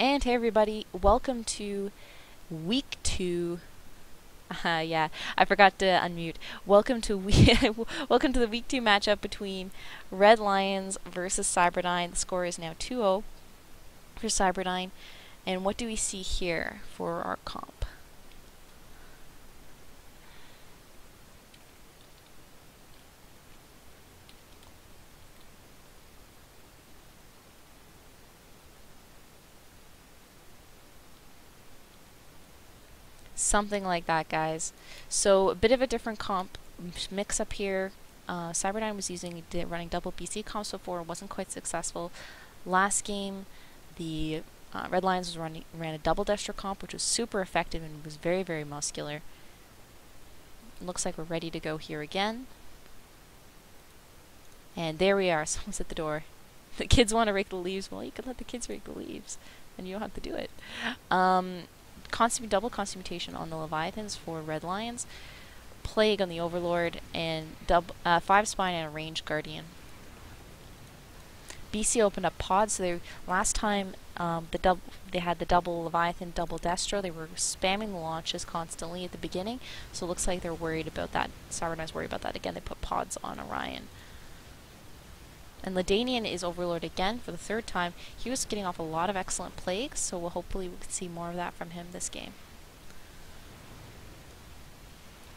And hey everybody, welcome to week 2. Yeah, I forgot to unmute. Welcome to welcome to the week 2 matchup between Red Lions versus Cyberdyne. The score is now 2-0 for Cyberdyne. And what do we see here for our comp? Something like that, guys. So a bit of a different comp mix up here. Cyberdyne was running double BC comps before, it wasn't quite successful. Last game, the Red Lions ran a double Destro comp, which was super effective and was very, very muscular. Looks like we're ready to go here again. And there we are. Someone's at the door. The kids want to rake the leaves. Well, you can let the kids rake the leaves, and you don't have to do it. Double Consummation on the Leviathans for Red Lions, Plague on the Overlord, and 5 Spine and a Ranged Guardian. BC opened up pods, so last time they had the double Leviathan, double Destro. They were spamming the launches constantly at the beginning, so it looks like they're worried about that. Cyberdyne's worried about that again. They put pods on Orion. And Ladanian is Overlord again for the 3rd time. He was getting off a lot of excellent plagues, so hopefully we can see more of that from him this game.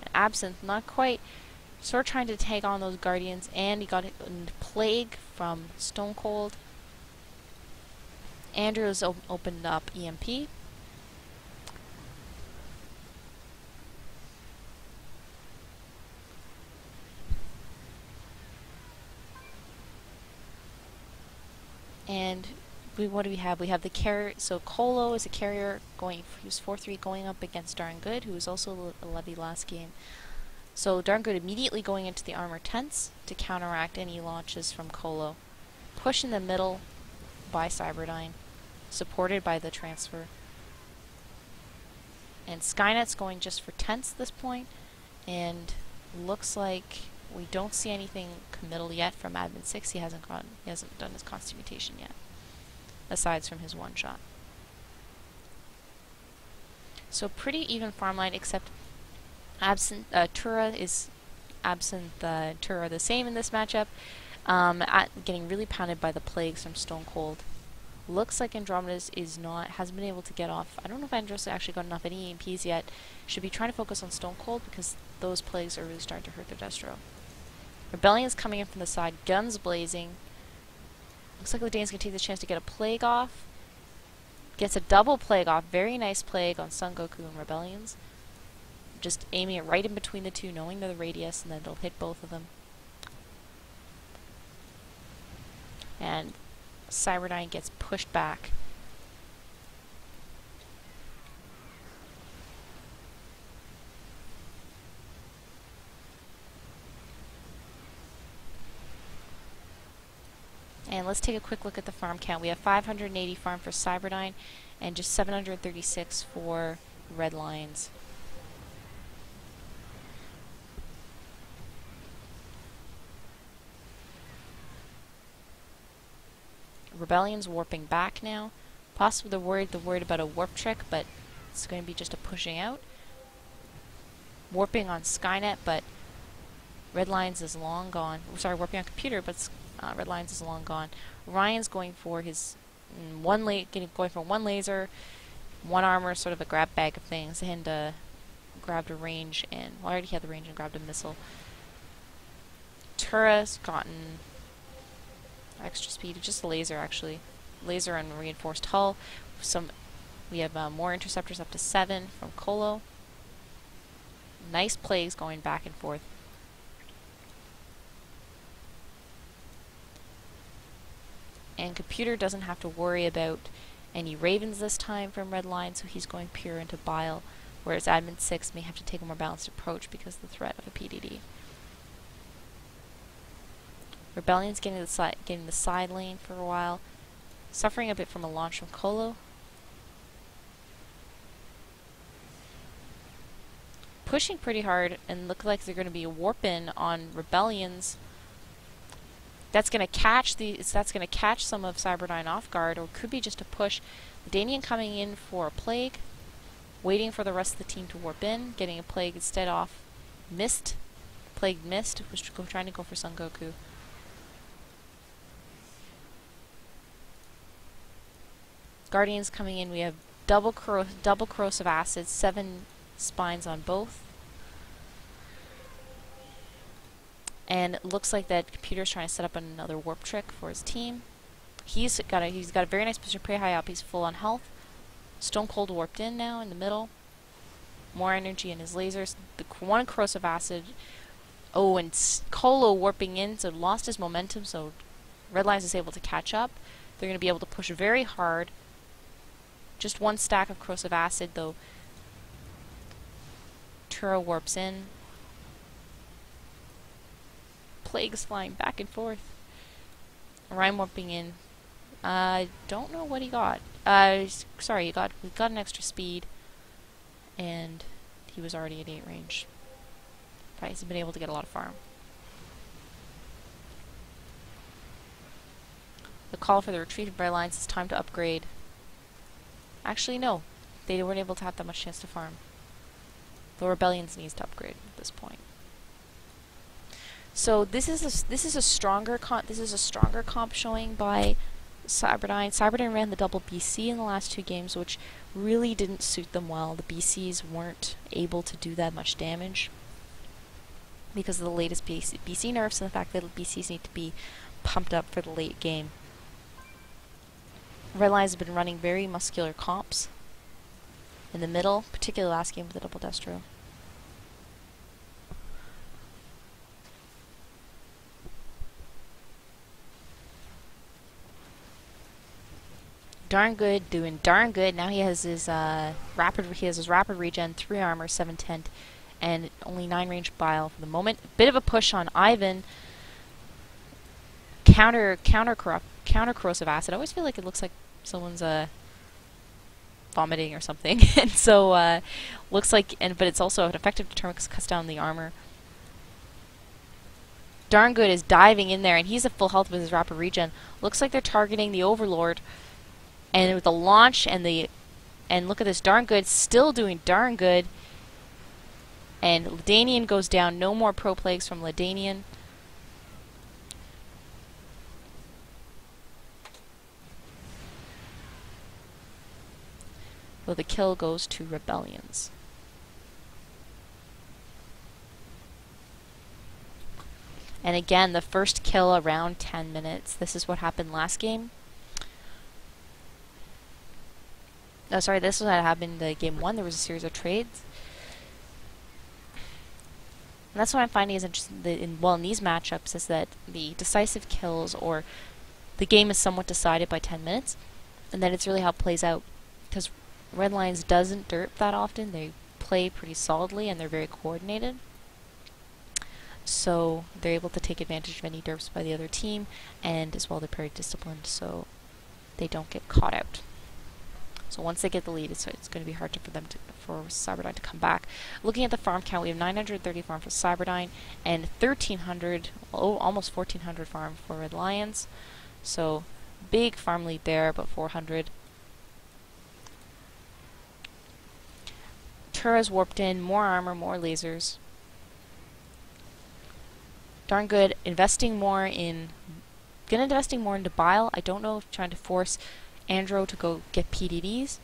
And Absinthe, not quite, sort of trying to take on those Guardians, and he got a plague from Stone Cold. Andrew's opened up EMP. And what do we have? We have the carrier. So Colo is a carrier he was 4-3 going up against Darn Good, who was also a levy last game. So Darn Good immediately going into the armor tents to counteract any launches from Colo. Push in the middle by Cyberdyne, supported by the transfer. And Skynet's going just for tents at this point, and looks like we don't see anything committal yet from Admin 6. He hasn't done his Consummation yet, aside from his one shot. So pretty even farm line, except Tura is Absinthe, Tura the same in this matchup. Getting really pounded by the plagues from Stone Cold. Looks like Andromeda's hasn't been able to get off. I don't know if Andromeda's actually got enough any EMPs yet. Should be trying to focus on Stone Cold because those plagues are really starting to hurt their Destro. Rebellion's coming in from the side, guns blazing. Looks like Ladanian's going to take the chance to get a plague off. Gets a double plague off. Very nice plague on Son Goku and Rebellions. Just aiming it right in between the two, knowing they're the radius, and then they'll hit both of them. And Cyberdyne gets pushed back. And let's take a quick look at the farm count. We have 580 farm for Cyberdyne and just 736 for Red Lions. Rebellion's warping back now. Possibly they're worried about a warp trick, but it's going to be just a pushing out. Warping on Skynet, but Red Lions is long gone. Sorry, warping on computer, but Red Lions is long gone. Ryan's going for his going for one laser, one armor, sort of a grab bag of things, and grabbed a range, and already had the range and grabbed a missile. Tura's gotten extra speed, just a laser actually. Laser and reinforced hull. We have more interceptors up to 7 from Colo. Nice plays going back and forth. And Computer doesn't have to worry about any Ravens this time from Red Line, so he's going pure into Bile, whereas Admin 6 may have to take a more balanced approach because of the threat of a PDD. Rebellion's getting the side lane for a while, suffering a bit from a launch from Colo. Pushing pretty hard, and look like they're going to be a warp in on Rebellions. That's gonna catch some of Cyberdyne off guard, or could be just a push. Danian coming in for a plague, waiting for the rest of the team to warp in, getting a plague instead off. Missed. Plague missed. Was trying to go for Son Goku. Guardians coming in. We have double corrosive acid, 7 spines on both. And it looks like that computer's trying to set up another warp trick for his team. He's got a very nice position, pretty high up. He's full on health. Stone Cold warped in now in the middle. More energy in his lasers. The one corrosive acid. Oh, and Colo warping in, so lost his momentum. So Red Lions is able to catch up. They're going to be able to push very hard. Just one stack of corrosive acid, though. Turo warps in. Plagues flying back and forth. Rhyme warping in. I don't know what he got. Sorry, we got an extra speed, and he was already at 8 range. But he's been able to get a lot of farm. The call for the retreat of Red Lions is time to upgrade. Actually, no. They weren't able to have that much chance to farm. The Rebellions needs to upgrade at this point. So this is a stronger comp showing by Cyberdyne. Cyberdyne ran the double BC in the last 2 games, which really didn't suit them well. The BCs weren't able to do that much damage because of the latest BC nerfs and the fact that BCs need to be pumped up for the late game. Red Lions have been running very muscular comps in the middle, particularly last game with the double Destro. Darn good, doing darn good. Now he has his rapid regen, 3 armor, 7 tent, and only 9 range bile for the moment. Bit of a push on Ivan. Counter corrosive acid. I always feel like it looks like someone's vomiting or something, and so looks like. But it's also an effective deterrent because it cuts down the armor. Darn good is diving in there, and he's at full health with his rapid regen. Looks like they're targeting the Overlord. And with the launch and look at this, darn good, still doing darn good. And Ladanian goes down. No more pro plagues from Ladanian. Well, the kill goes to Rebellions. And again, the first kill around 10 minutes. This is what happened last game. Oh, sorry, this was what happened in game 1. There was a series of trades. And that's what I'm finding is interesting in these matchups is that the decisive kills, or the game is somewhat decided by 10 minutes, and then it's really how it plays out. Because Red Lions doesn't derp that often. They play pretty solidly, and they're very coordinated. So they're able to take advantage of any derps by the other team, and as well they're very disciplined, so they don't get caught out. So once they get the lead, it's going to be hard for Cyberdyne to come back. Looking at the farm count, we have 930 farm for Cyberdyne and 1,300, almost 1,400 farm for Red Lions. So big farm lead there, about 400. Tura's warped in, more armor, more lasers. Darn good. Investing more into bile. I don't know if trying to force Andro to go get PDDs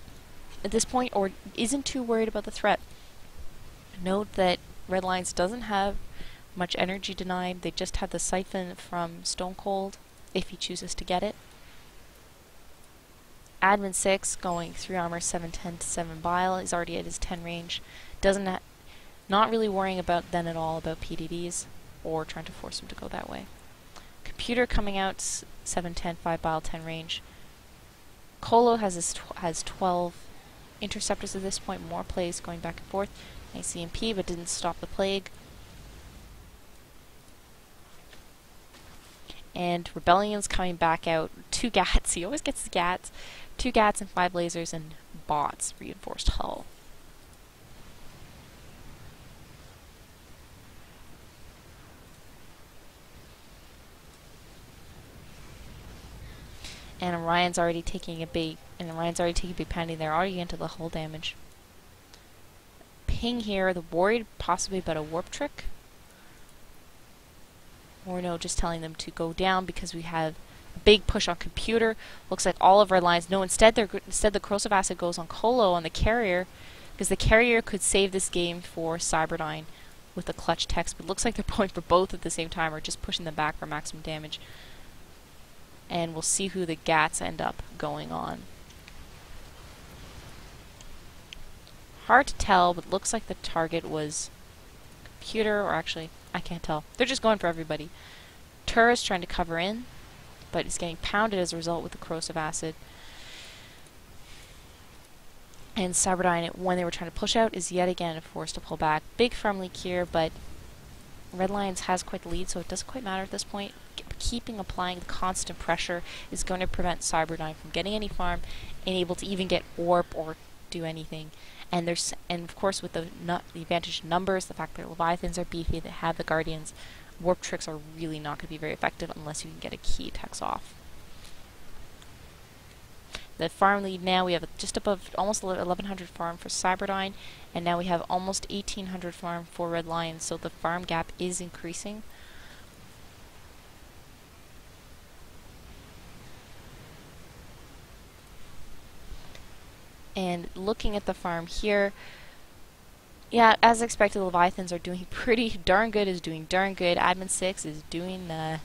at this point, or isn't too worried about the threat. Note that Red Lions doesn't have much energy denied. They just have the siphon from Stone Cold if he chooses to get it. Admin 6 going 3 armor, 7 10 to 7 bile. He's already at his 10 range. Not really worrying about then at all about PDDs or trying to force him to go that way. Computer coming out 7 10 5 bile 10 range. Colo has 12 interceptors at this point, more plays going back and forth. Nice EMP, but didn't stop the plague. And Rebellion's coming back out. 2 GATs, he always gets the GATs. 2 GATs and 5 lasers and bots, reinforced hull. And Orion's already taking a big pounding. They're already into the hull damage. Ping here, the worried possibly about a warp trick. Or no, just telling them to go down because we have a big push on computer. Looks like all of our lines. No, instead the corrosive acid goes on Colo on the carrier, because the carrier could save this game for Cyberdyne with a clutch text. But it looks like they're going for both at the same time, or just pushing them back for maximum damage. And we'll see who the GATs end up going on. Hard to tell, but looks like the target was computer, or actually, I can't tell. They're just going for everybody. Tura's trying to cover in, but it's getting pounded as a result with the corrosive acid. And Cyberdyne, when they were trying to push out, is yet again forced to pull back. Big farm leak here, but Red Lions has quite the lead, so it doesn't quite matter at this point. Applying the constant pressure is going to prevent Cyberdyne from getting any farm and able to even get warp or do anything. And of course with the advantage of numbers, the fact that Leviathans are beefy, they have the Guardians, warp tricks are really not going to be very effective unless you can get a key text off. The farm lead now, we have just above almost 1100 farm for Cyberdyne, and now we have almost 1800 farm for Red Lions, so the farm gap is increasing. And looking at the farm here, yeah, as expected, the Leviathans are doing pretty darn good. Admin 6 is doing, I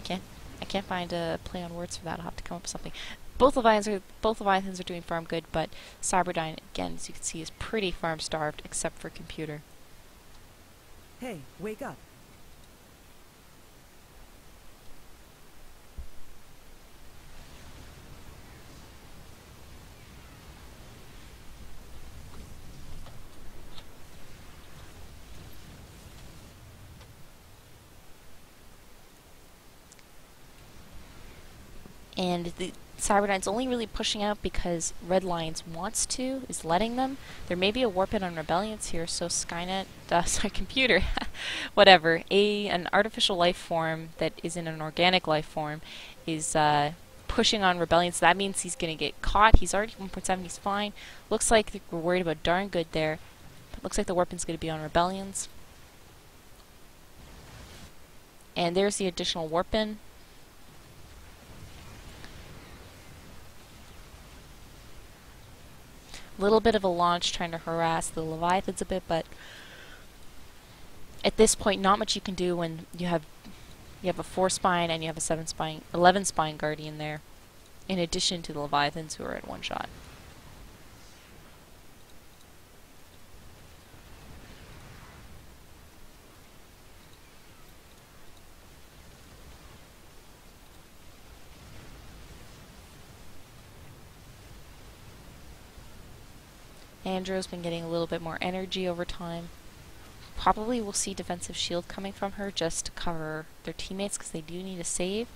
can't find a play on words for that. I'll have to come up with something. Both Leviathans are doing farm good, but Cyberdyne, again, as you can see, is pretty farm starved, except for computer. Hey, wake up. And the Cyberdyne's only really pushing out because Red Lions wants to, is letting them. There may be a warp in on Rebellions here, so Skynet, sorry, computer, whatever, an artificial life form that isn't an organic life form is pushing on Rebellions. So that means he's going to get caught. He's already 1.7, he's fine. Looks like we're worried about darn good there. But looks like the warp is going to be on Rebellions. And there's the additional warp in. Little bit of a launch trying to harass the Leviathans a bit, but at this point not much you can do when you have a 4 spine and you have a 11 spine Guardian there, in addition to the Leviathans who are at 1 shot. Andrew's been getting a little bit more energy over time. Probably we'll see defensive shield coming from her just to cover their teammates because they do need a save.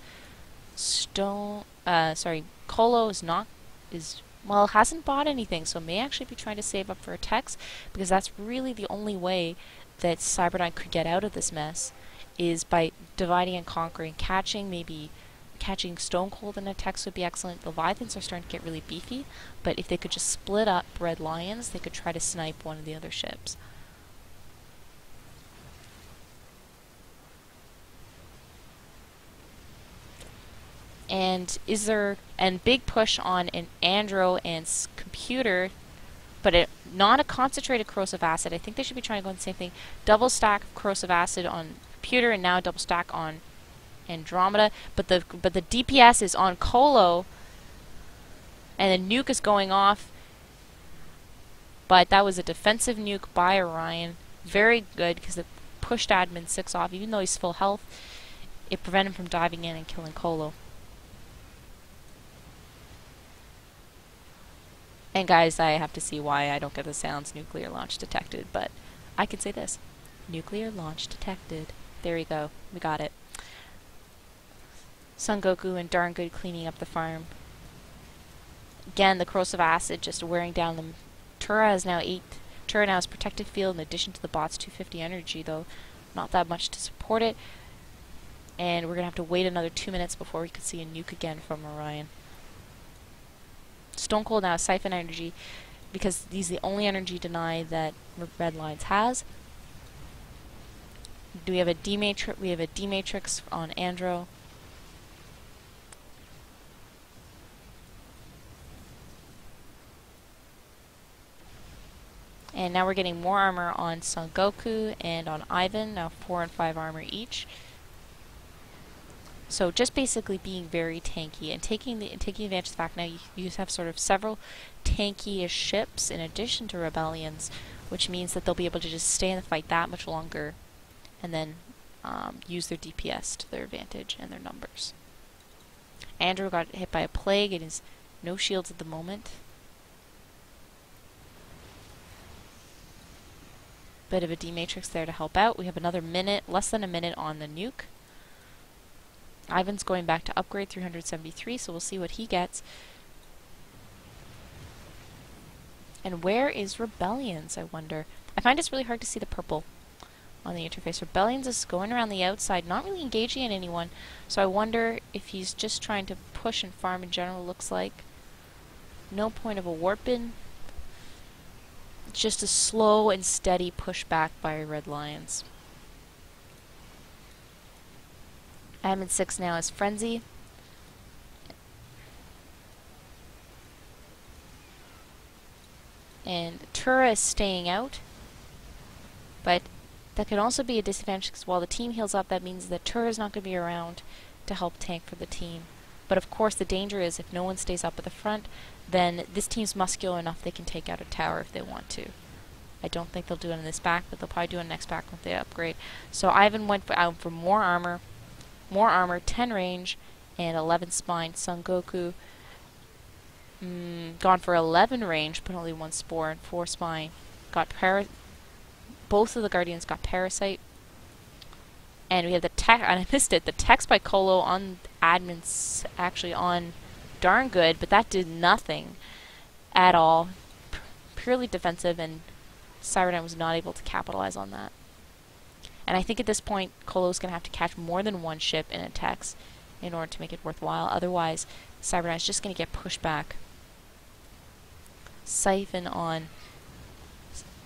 Colo hasn't bought anything, so may actually be trying to save up for attacks, because that's really the only way that Cyberdyne could get out of this mess, is by dividing and conquering. Catching Stone Cold in attacks would be excellent. The Leviathans are starting to get really beefy, but if they could just split up Red Lions, they could try to snipe one of the other ships. And big push on an Andro and computer, but not a concentrated corrosive acid. I think they should be trying to go on the same thing. Double stack of corrosive acid on computer, and now double stack on Andromeda, but the DPS is on Colo, and the nuke is going off, but that was a defensive nuke by Orion. Very good, because it pushed Admin 6 off. Even though he's full health, it prevented him from diving in and killing Colo. And guys, I have to see why I don't get the sounds nuclear launch detected, but I can say this. Nuclear launch detected. There you go. We got it. Son Goku and darn good cleaning up the farm. Again, the corrosive acid just wearing down them. Tura now has protective field in addition to the bot's 250 energy, though not that much to support it. And we're going to have to wait another 2 minutes before we could see a nuke again from Orion. Stone Cold now has Siphon Energy because he's the only energy deny that Red Lions has. Do we have a D matrix? We have a D matrix on Andro. And now we're getting more armor on Son Goku and on Ivan, now 4 and 5 armor each. So just basically being very tanky and taking advantage of the fact now you have sort of several tanky-ish ships in addition to Rebellions, which means that they'll be able to just stay in the fight that much longer and then use their DPS to their advantage and their numbers. Andrew got hit by a plague and is no shields at the moment. Bit of a D-Matrix there to help out. We have another minute, less than a minute on the nuke. Ivan's going back to upgrade 373, so we'll see what he gets. And where is Rebellions, I wonder? I find it's really hard to see the purple on the interface. Rebellions is going around the outside, not really engaging in anyone, so I wonder if he's just trying to push and farm in general, looks like. No point of a warp in. Just a slow and steady pushback by Red Lions. Admin 6 now is Frenzy. And Tura is staying out. But that could also be a disadvantage because while the team heals up, that means that Tura is not going to be around to help tank for the team. But of course the danger is if no one stays up at the front, then this team's muscular enough they can take out a tower if they want to. I don't think they'll do it in this back, but they'll probably do it in next back when they upgrade. So Ivan went out for more armor, 10 range, and 11 spine. Son Goku gone for 11 range, but only 1 spore and 4 spine. Got both of the Guardians got Parasite. And we have the tech, and I missed it, the text by Colo on admins actually on darn good, but that did nothing at all. Purely defensive, and Cyberdyne was not able to capitalize on that. And I think at this point, Colo's going to have to catch more than one ship in a text in order to make it worthwhile. Otherwise, Cyberdyne is just going to get pushed back. Siphon on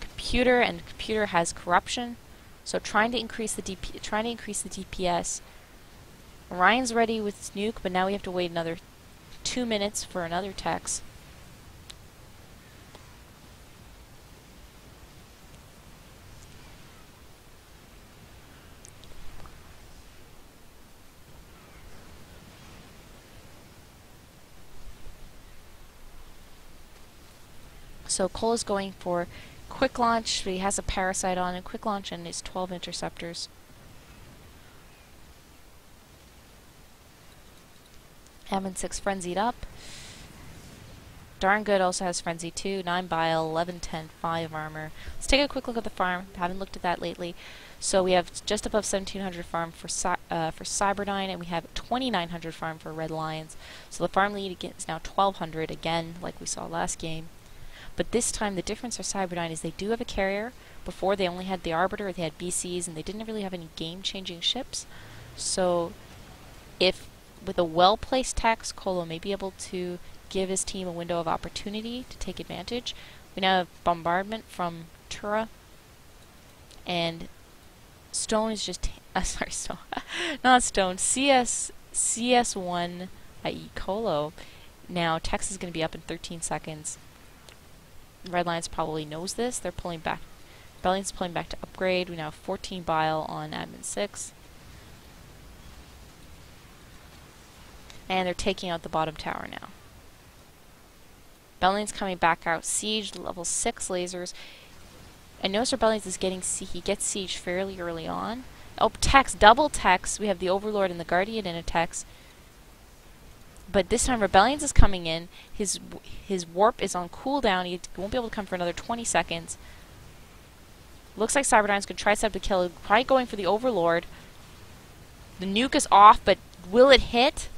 computer, and computer has corruption. So trying to increase the DPS. Orion's ready with his nuke, but now we have to wait another 2 minutes for another text. So Cole is going for quick launch, but he has a Parasite on, and quick launch and his 12 interceptors. Admin 6 frenzied up. Darn Good also has Frenzy 2, 9 bile, 11, 10, 5 armor. Let's take a quick look at the farm. Haven't looked at that lately. So we have just above 1700 farm for Cyberdyne, and we have 2900 farm for Red Lions. So the farm lead is now 1200 again, like we saw last game. But this time the difference for Cyberdyne is they do have a carrier. Before they only had the Arbiter, they had BCs, and they didn't really have any game-changing ships. So if with a well-placed tax, Colo may be able to give his team a window of opportunity to take advantage. We now have Bombardment from Tura, and Stone is just sorry, Stone, not Stone. CS1, i.e. Colo. Now Tex is going to be up in 13 seconds. Red Lions probably knows this. They're pulling back. Rebellion's pulling back to upgrade. We now have 14 bile on admin 6. And they're taking out the bottom tower now. Rebellion's coming back out. Siege, level 6 lasers. I notice Rebellion's is getting he gets siege fairly early on. Oh, Tex, double Tex. We have the Overlord and the Guardian in a Tex. But this time Rebellions is coming in. His warp is on cooldown. He won't be able to come for another 20 seconds. Looks like Cyberdyne's going to try to kill. Probably going for the Overlord. The nuke is off, but will it hit?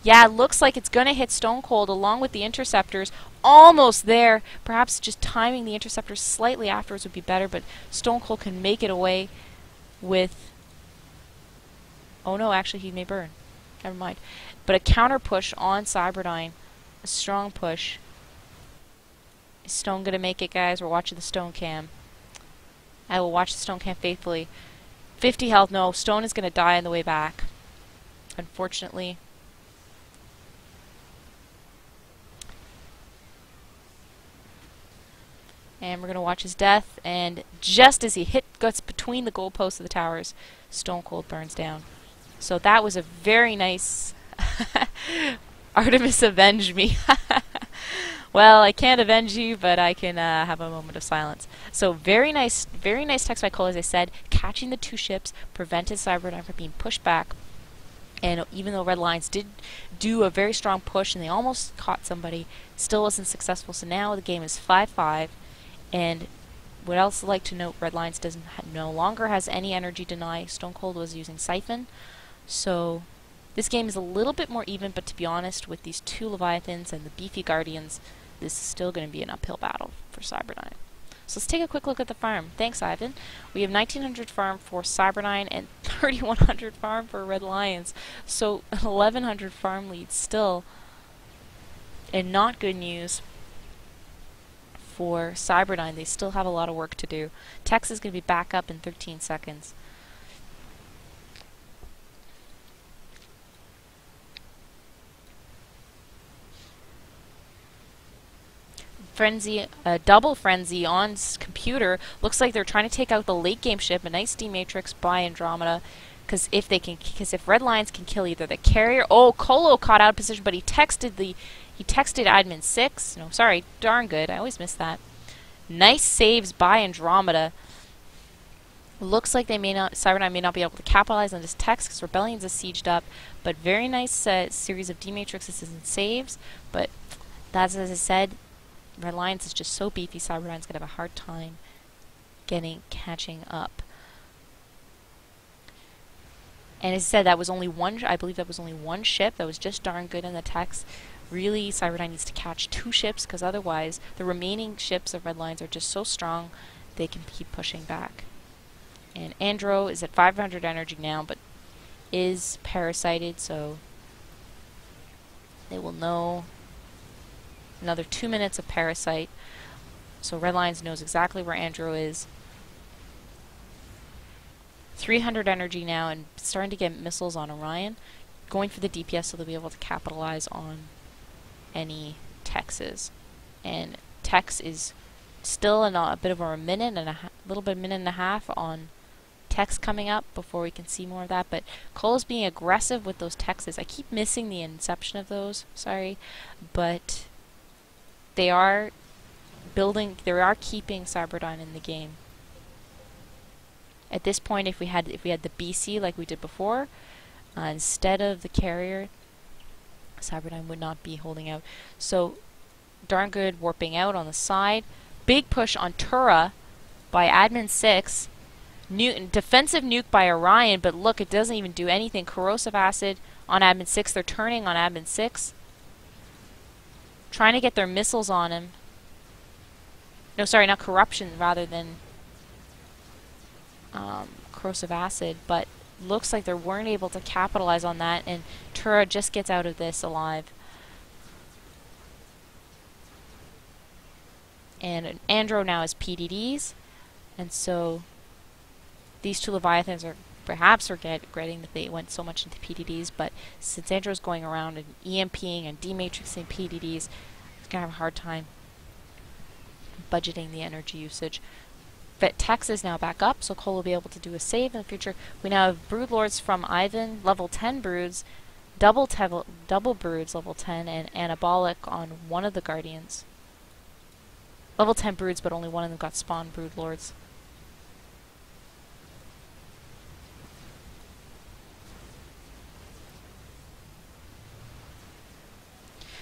Yeah, it looks like it's going to hit Stone Cold along with the interceptors. Almost there. Perhaps just timing the interceptors slightly afterwards would be better, but Stone Cold can make it away with... Oh no, actually he may burn. Never mind. But a counter push on Cyberdyne A strong push. Is Stone gonna make it, guys? We're watching the Stone cam. I will watch the Stone cam faithfully. 50 health. No, Stone is gonna die on the way back. Unfortunately. And we're going to watch his death, and just as he gets between the goalposts of the towers, Stone Cold burns down. So that was a very nice... Artemis avenge me. Well, I can't avenge you, but I can have a moment of silence. So very nice text by Cole, as I said. Catching the two ships prevented Cyberdyne from being pushed back. And even though Red Lions did do a very strong push and they almost caught somebody, still wasn't successful. So now the game is 5-5. And what else I'd like to note, Red Lions no longer has any energy deny. Stone Cold was using Siphon. So this game is a little bit more even, but to be honest, with these two Leviathans and the beefy Guardians, this is still going to be an uphill battle for Cyberdyne. So let's take a quick look at the farm. Thanks, Ivan. We have 1900 farm for Cyberdyne and 3100 farm for Red Lions. So 1100 farm leads still. And not good news for Cyberdyne. They still have a lot of work to do. Tex is going to be back up in 13 seconds. Frenzy, double frenzy on computer. Looks like they're trying to take out the late game ship. A nice D-Matrix by Andromeda. Because if Red Lions can kill either the carrier... Oh, Colo caught out of position, but he texted admin 6. No, sorry, darn good. I always miss that. Nice saves by Andromeda. Looks like Cyberdyne may not be able to capitalize on this text because Rebellion's is sieged up. But very nice series of D-Matrixes and saves. But that's, as I said, Red Lions is just so beefy. Cyberdyne's going to have a hard time catching up. And as I said, that was only one. I believe that was only one ship. That was just darn good in the text. Really, Cyberdyne needs to catch two ships because otherwise, the remaining ships of Red Lions are just so strong they can keep pushing back. And Andro is at 500 energy now, but is parasited, so they will know. Another 2 minutes of parasite. So Red Lions knows exactly where Andro is. 300 energy now and starting to get missiles on Orion. Going for the DPS so they'll be able to capitalize on any Texes. And Tex is still in a bit of a minute and a half on Tex coming up before we can see more of that. But Cole's being aggressive with those Texes. I keep missing the inception of those, sorry. But they are keeping Cyberdyne in the game. At this point, if we had the BC like we did before, instead of the carrier, Cyberdyne would not be holding out. So, darn good warping out on the side. Big push on Tura by Admin 6. Defensive nuke by Orion, but look, it doesn't even do anything. Corrosive acid on Admin 6. They're turning on Admin 6. Trying to get their missiles on him. No, sorry, not corruption, rather than corrosive acid, but looks like they weren't able to capitalize on that, and Tura just gets out of this alive. And Andro now has PDDs, and so these two Leviathans are perhaps regretting that they went so much into PDDs, but since Andro's going around and EMPing and D-Matrixing PDDs, it's going to have a hard time budgeting the energy usage. But Tex is now back up, so Cole will be able to do a save in the future. We now have Broodlords from Ivan, level 10 broods, double broods, level 10, and anabolic on one of the Guardians. Level 10 broods, but only one of them got spawned Broodlords.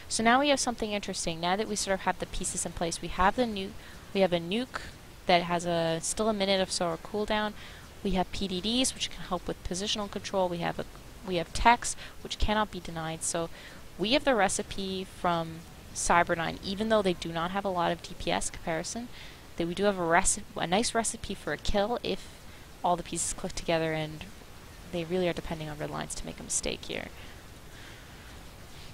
So now we have something interesting. Now that we sort of have the pieces in place, we have a nuke that has still a minute or so of cooldown. We have PDDs, which can help with positional control. We have Tex, which cannot be denied. So we have the recipe from Cyberdyne, even though they do not have a lot of DPS comparison. That we do have a nice recipe for a kill if all the pieces click together, and they really are depending on Red Lions to make a mistake here.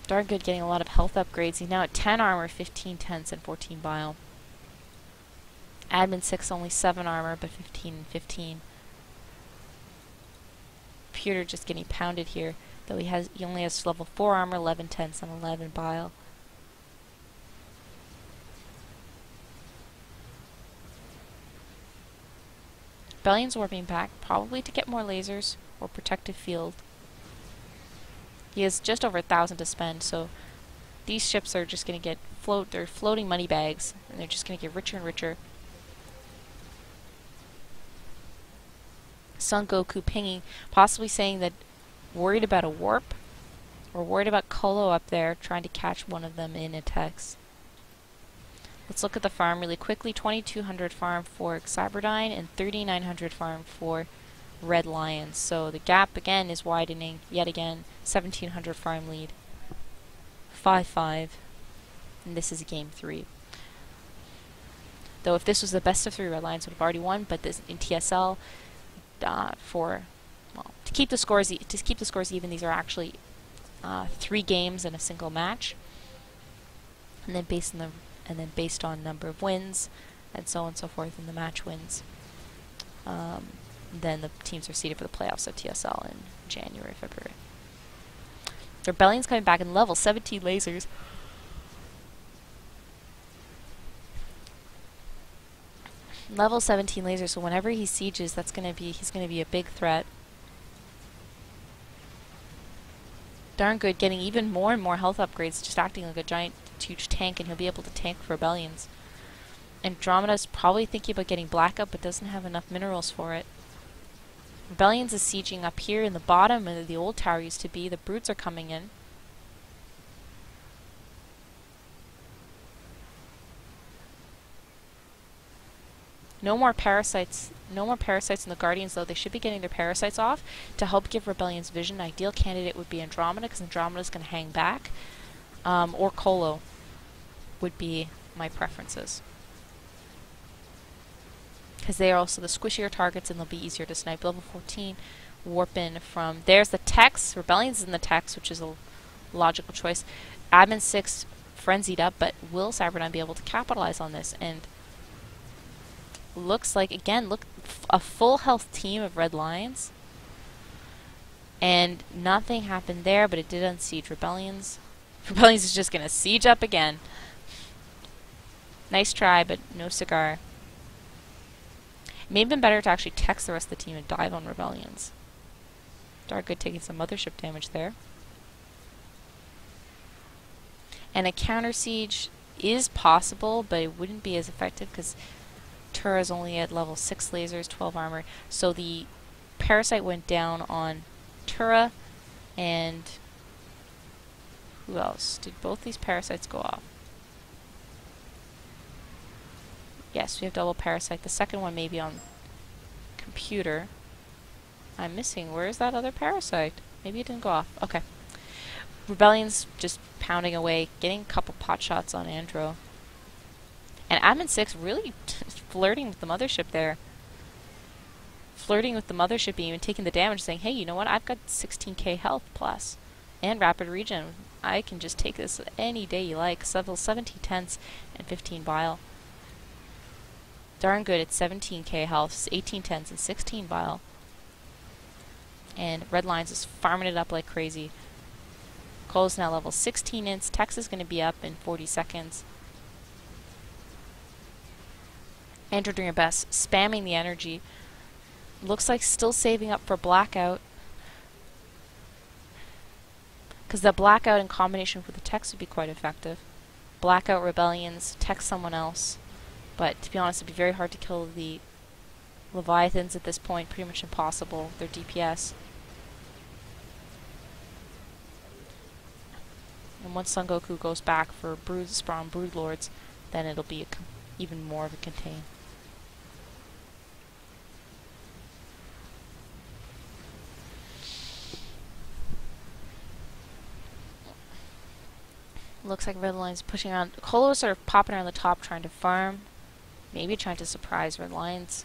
Darn good getting a lot of health upgrades. He's now at 10 armor, 15 tense, and 14 bile. Admin 6 only 7 armor, but 15 and 15. Pewter just getting pounded here, though he only has level 4 armor, 11 tense, and 11 bile. Rebellion's warping back, probably to get more lasers or protective field. He has just over 1,000 to spend, so these ships are just going to get they're floating money bags, and they're just going to get richer and richer. Son Goku pinging, possibly saying that worried about a warp, or worried about Colo up there trying to catch one of them in a text. Let's look at the farm really quickly. 2,200 farm for Cyberdyne and 3,900 farm for Red Lions. So the gap again is widening yet again. 1,700 farm lead. 5-5. And this is game 3. Though if this was the best of 3, Red Lions would have already won, but this in TSL to keep the scores even, these are actually 3 games in a single match, and then based on number of wins and so on and so forth in the match wins, then the teams are seeded for the playoffs at TSL in January, February. The Rebellion's coming back in level 17 lasers. Level 17 lasers, so whenever he sieges, he's gonna be a big threat. Darn good, getting even more and more health upgrades, just acting like a giant, huge tank, and he'll be able to tank for Rebellions. Andromeda's probably thinking about getting Blackout, but doesn't have enough minerals for it. Rebellions is sieging up here in the bottom where the old tower used to be. The brutes are coming in. No more parasites in the Guardians, though. They should be getting their parasites off to help give Rebellion's vision. Ideal candidate would be Andromeda, because Andromeda's going to hang back. Or Colo would be my preferences, because they are also the squishier targets and they'll be easier to snipe. Level 14, warp in from... There's the Tex. Rebellion's in the Tex, which is a logical choice. Admin 6 frenzied up, but will Cyberdyne be able to capitalize on this? And looks like, again, a full health team of Red Lions. And nothing happened there, but it did unsiege Rebellions. Rebellions is just going to siege up again. Nice try, but no cigar. It may have been better to actually text the rest of the team and dive on Rebellions. Dark good taking some mothership damage there. And a counter siege is possible, but it wouldn't be as effective because Tura's only at level 6 lasers, 12 armor. So the parasite went down on Tura, and who else? Did both these parasites go off? Yes, we have double parasite. The second one may be on computer. I'm missing. Where is that other parasite? Maybe it didn't go off. Okay. Rebellion's just pounding away, getting a couple pot shots on Andro. And Admin 6 really flirting with the mothership there. Flirting with the mothership beam and taking the damage, saying, hey, you know what? I've got 16k health plus and rapid regen. I can just take this any day you like. Level 17 tense and 15 bile. Darn good at 17k health, 18 tense and 16 bile. And Red Lions is farming it up like crazy. Cole's now level 16 inch. Tex is going to be up in 40 seconds. Andrew doing her best, spamming the energy. Looks like still saving up for Blackout, because the Blackout in combination with the Tex would be quite effective. Blackout Rebellions, Tex someone else. But to be honest, it'd be very hard to kill the Leviathans at this point. Pretty much impossible. They're DPS. And once Son Goku goes back for Spawn Brood Lords, then it'll be even more of a contain. Looks like Red Lions pushing around. Colo is sort of popping around the top trying to farm. Maybe trying to surprise Red Lions.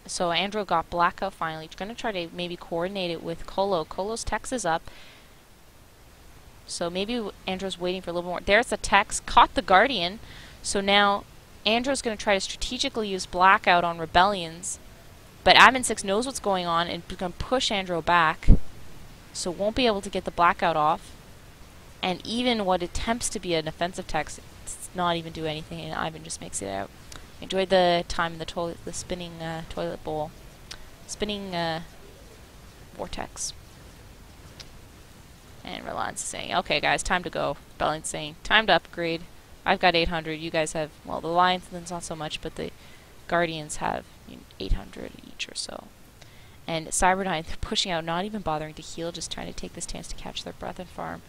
So Andro got blackout finally. He's going to try to maybe coordinate it with Colo. Colo's Tex is up. So maybe Andro's waiting for a little more. There's the Tex. Caught the Guardian. So now Andro's going to try to strategically use blackout on Rebellions. But Admin 6 knows what's going on and is going to push Andro back. So won't be able to get the blackout off. And even what attempts to be an offensive Tex, it's not even do anything, and Ivan just makes it out. Enjoyed the time in the toilet, the spinning toilet bowl. Spinning vortex. And Reliance is saying, okay guys, time to go. Rebellion's saying, time to upgrade. I've got 800, you guys have, well, the Lions not so much, but the Guardians have 800 each or so. And Cyberdyne, they're pushing out, not even bothering to heal, just trying to take this chance to catch their breath and farm.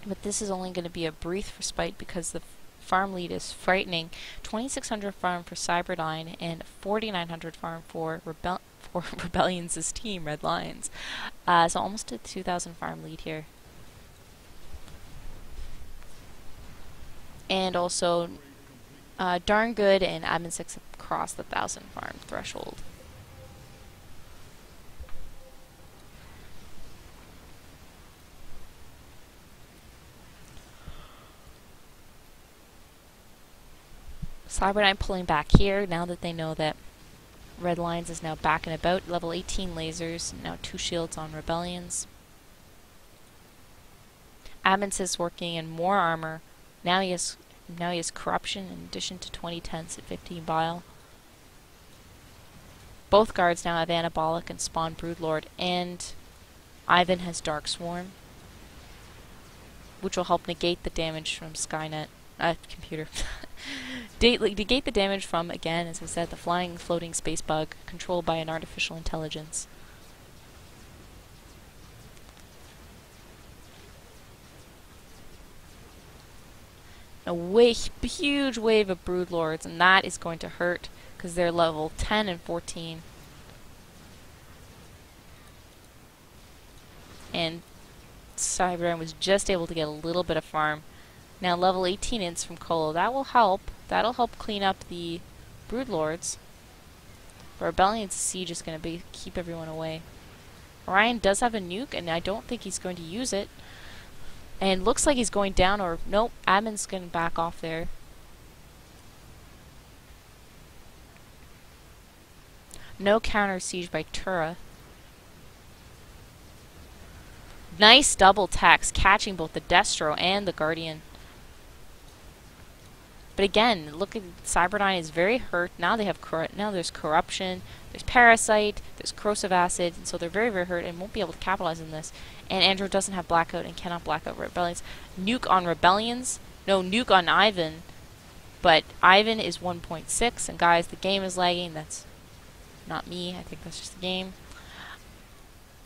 But this is only going to be a brief respite because the farm lead is frightening. 2,600 farm for Cyberdyne and 4,900 farm for Rebellion's team, Red Lions. So almost a 2,000 farm lead here. And also, Darn Good and Admin 6 have crossed the 1,000 farm threshold. Cyberdyne pulling back here now that they know that Red Lions is now back and about. Level 18 lasers, now 2 shields on Rebellions. Admin is working in more armor. Now he has corruption in addition to 20 tents at 15 bile. Both guards now have anabolic and spawn Broodlord, and Ivan has Dark Swarm, which will help negate the damage from Skynet. Computer. Negate the damage from, again, as I said, the flying, floating space bug controlled by an artificial intelligence. A huge wave of Broodlords, and that is going to hurt because they're level 10 and 14. And Cyberdyne was just able to get a little bit of farm. Now level 18 ints from Colo. That will help. That'll help clean up the Broodlords. But Rebellion's siege is going to keep everyone away. Orion does have a nuke, and I don't think he's going to use it. And looks like he's going down, or nope, Admin's going to back off there. No counter siege by Tura. Nice double tax, catching both the Destro and the Guardian. But again, look at Cyberdyne is very hurt. Now they have now there's corruption, there's parasite, there's corrosive acid, and so they're very, very hurt and won't be able to capitalize on this. And Andrew doesn't have blackout and cannot blackout Rebellions. Nuke on Rebellions, no nuke on Ivan, but Ivan is 1.6, and guys, the game is lagging. That's not me. I think that's just the game.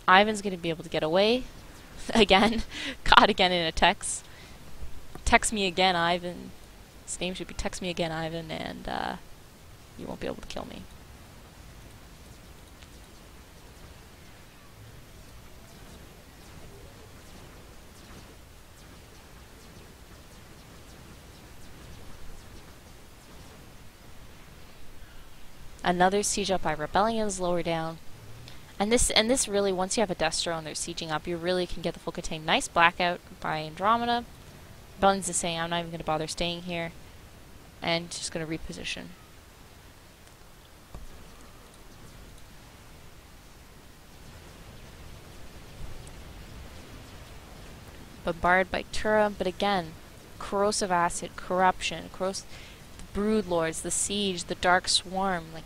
Ivan's going to be able to get away again, caught again in a text. Text me again, Ivan. His name should be Text Me Again, Ivan, and you won't be able to kill me. Another siege up by Rebellions lower down. And this really, once you have a Destro and they're sieging up, you really can get the full contain. Nice blackout by Andromeda. Rebellions is saying, I'm not even going to bother staying here. And just going to reposition. Bombarded by Tura, but again, corrosive acid, corruption, the Broodlords, the siege, the Dark Swarm. Like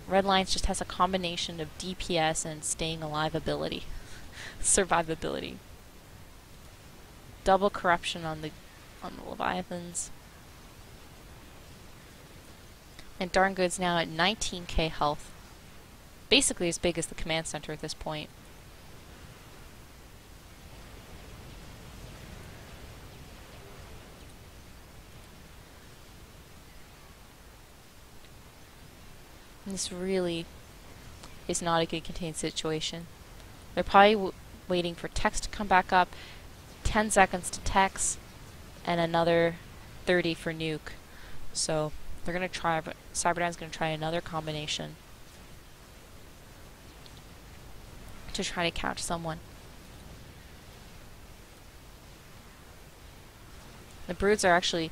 Red Lions just has a combination of DPS and staying alive ability, survivability. Double corruption on the Leviathans. And Darn Good's now at 19k health. Basically as big as the command center at this point. And this really is not a good contained situation. They're probably waiting for Tex to come back up, 10 seconds to Tex, and another 30 for Nuke. So they're going to try, Cyberdyne's going to try another combination to try to catch someone. The Broods are actually,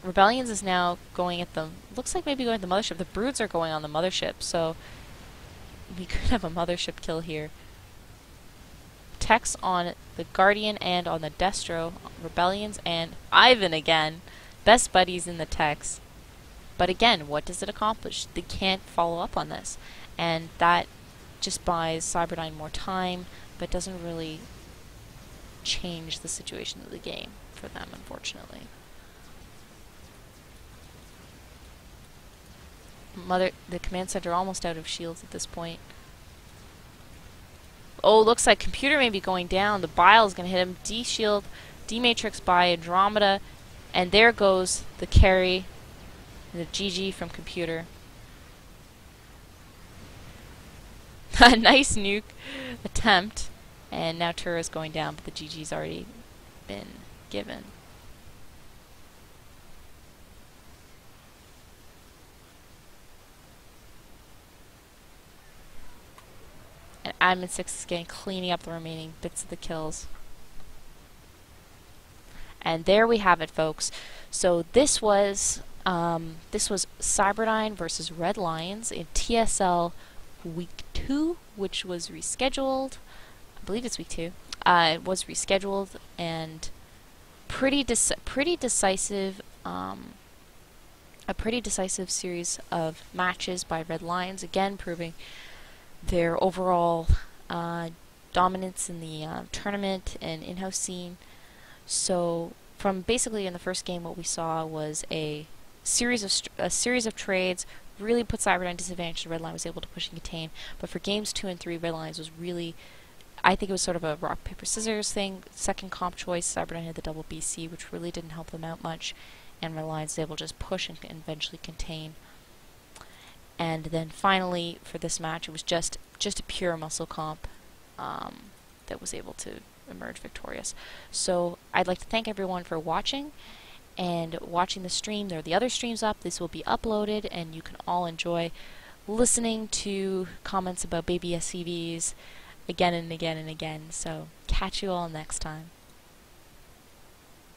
Rebellions is now going at the, looks like maybe going at the mothership. The Broods are going on the mothership, so we could have a mothership kill here. Tex on the Guardian and on the Destro, Rebellions and Ivan again. Best buddies in the Tex. But again, what does it accomplish? They can't follow up on this. And that just buys Cyberdyne more time, but doesn't really change the situation of the game for them, unfortunately. The command center almost out of shields at this point. Oh, looks like computer may be going down. The bile is going to hit him. D-shield, D-matrix by Andromeda, and there goes the carry, the GG from computer. A nice nuke attempt, and now Tura's going down, but the GG's already been given. And Admin 6 is cleaning up the remaining bits of the kills. And there we have it, folks. So this was Cyberdyne versus Red Lions in TSL Week 2, which was rescheduled. I believe it's Week 2. It was rescheduled, and pretty decisive. A pretty decisive series of matches by Red Lions, again proving their overall dominance in the tournament and in-house scene. So from basically in the first game, what we saw was a series of trades. Really put Cyberdyne disadvantage. The Red Line was able to push and contain. But for games 2 and 3, Red Lions was really, I think it was sort of a rock, paper, scissors thing. Second comp choice, Cyberdyne had the double BC, which really didn't help them out much. And Red Lions was able to just push and eventually contain. And then finally, for this match, it was just a pure muscle comp that was able to emerge victorious. So I'd like to thank everyone for watching and watching the stream. There are the other streams up. This will be uploaded, and you can all enjoy listening to comments about baby SCVs again and again and again. So catch you all next time.